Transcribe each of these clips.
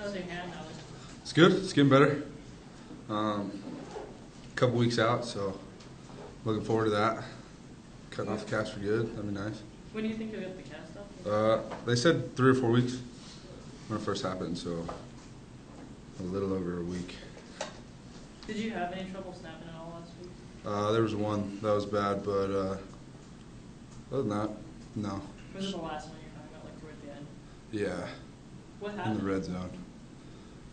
How's your hand, Alec? It's good. It's getting better. Couple weeks out, so looking forward to that. Cutting off the cast for good. That'd be nice. When do you think you'll get the cast off? They said 3 or 4 weeks when it first happened, so a little over a week. Did you have any trouble snapping at all last week? There was one that was bad, but other than that, no. Was it the last one you were talking about, like toward the end? Yeah. What happened? In the red zone.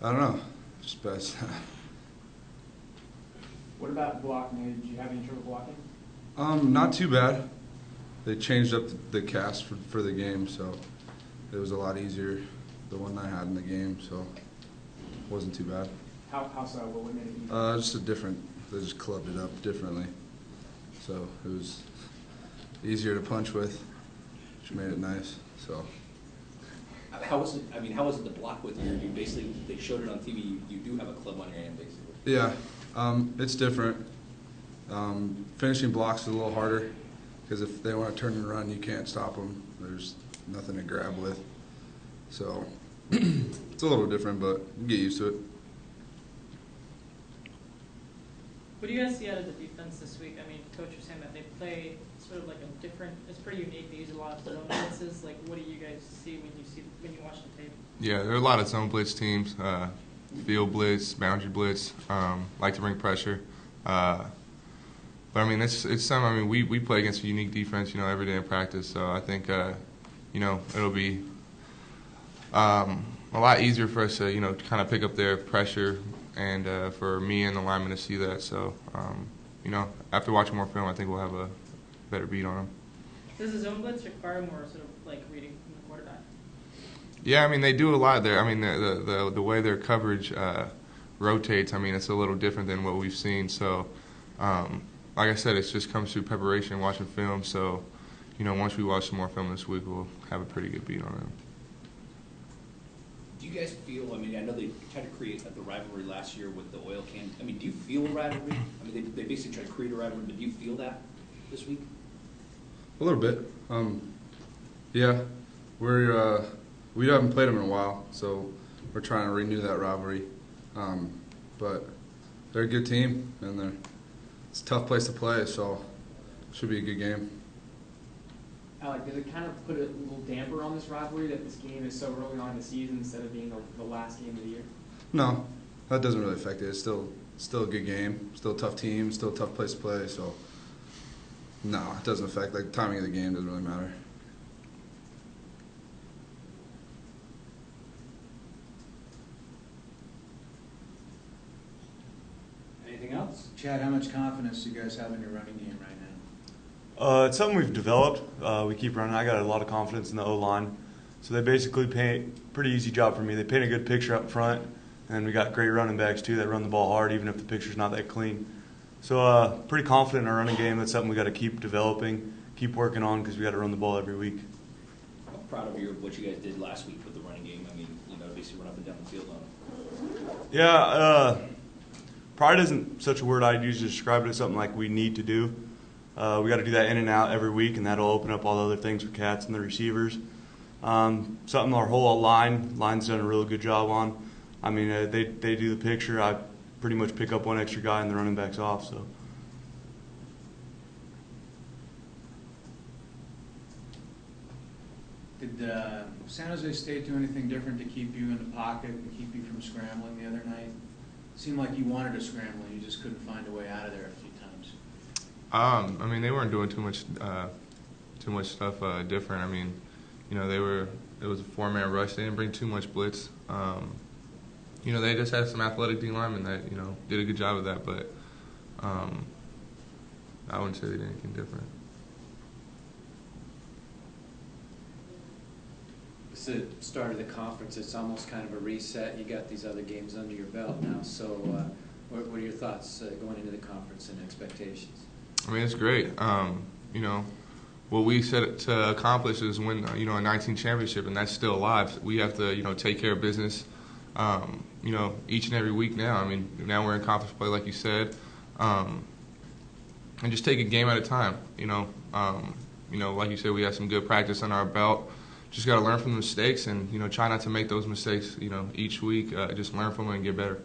I don't know. Just bad snap. What about blocking? Did you have any trouble blocking? Not too bad. They changed up the cast for the game, so it was a lot easier, the one I had in the game, so it wasn't too bad. How so? What made it easier? They just clubbed it up differently. So it was easier to punch with, which made it nice. So. How was it? I mean, how was it to block with you? Basically, they showed it on TV. You do have a club on your hand, basically. Yeah, it's different. Finishing blocks is a little harder because if they want to turn and run, you can't stop them. There's nothing to grab with. So it's a little different, but you get used to it. What do you guys see out of the defense this week? I mean, Coach was saying that they play sort of like a different. It's pretty unique. They use a lot of zone blitzes. Like, what do you guys see when you watch the tape? Yeah, there are a lot of zone blitz teams, field blitz, boundary blitz. Like to bring pressure. But I mean, it's some. I mean, we play against a unique defense, every day in practice. So I think, it'll be a lot easier for us to, kind of pick up their pressure, and for me and the linemen to see that. So, after watching more film, I think we'll have a better beat on them. Does the zone blitz require more sort of like reading from the quarterback? Yeah, I mean, they do a lot there. I mean, the way their coverage rotates, I mean, it's a little different than what we've seen. So, like I said, it just comes through preparation, watching film. So, once we watch some more film this week, we'll have a pretty good beat on them. Do you guys feel, I mean, I know they tried to create the rivalry last year with the oil can. I mean, do you feel a rivalry? I mean, they basically tried to create a rivalry, but do you feel that this week? A little bit. Yeah, we haven't played them in a while, so we're trying to renew that rivalry. But they're a good team, and it's a tough place to play, so it should be a good game. Alec, does it kind of put a little damper on this rivalry that this game is so early on in the season instead of being the last game of the year? No, that doesn't really affect it. It's still a good game, still a tough team, still a tough place to play. So no, it doesn't affect. Like, the timing of the game doesn't really matter. Anything else? Chad, how much confidence do you guys have in your running game right now? It's something we've developed. We keep running. I got a lot of confidence in the O-line. So they basically paint pretty easy job for me. They paint a good picture up front, and we got great running backs too that run the ball hard even if the picture's not that clean. So pretty confident in our running game. That's something we got to keep developing, keep working on because we got to run the ball every week. I'm proud of what you guys did last week with the running game. I mean, basically run up and down the field on it. Yeah, pride isn't such a word I'd use to describe it. It's something like we need to do. We got to do that in and out every week, and that'll open up all the other things for Katz and the receivers. Something our whole line's done a really good job on. I mean, they do the picture. I pretty much pick up one extra guy and the running back's off. So. Did San Jose State do anything different to keep you in the pocket and keep you from scrambling the other night? It seemed like you wanted to scramble and you just couldn't find a way out of there a few times. I mean, they weren't doing too much stuff different. I mean, it was a 4-man rush. They didn't bring too much blitz. They just had some athletic D linemen that, did a good job of that, but I wouldn't say they did anything different. It's the start of the conference. It's almost kind of a reset. You got these other games under your belt now. So what are your thoughts going into the conference and expectations? I mean, it's great. What we set to accomplish is win, a 19 championship, and that's still alive. We have to, take care of business, each and every week now. I mean, now we're in conference play, like you said, and just take a game at a time. Like you said, we have some good practice on our belt. just got to learn from the mistakes and try not to make those mistakes each week. Just learn from them and get better.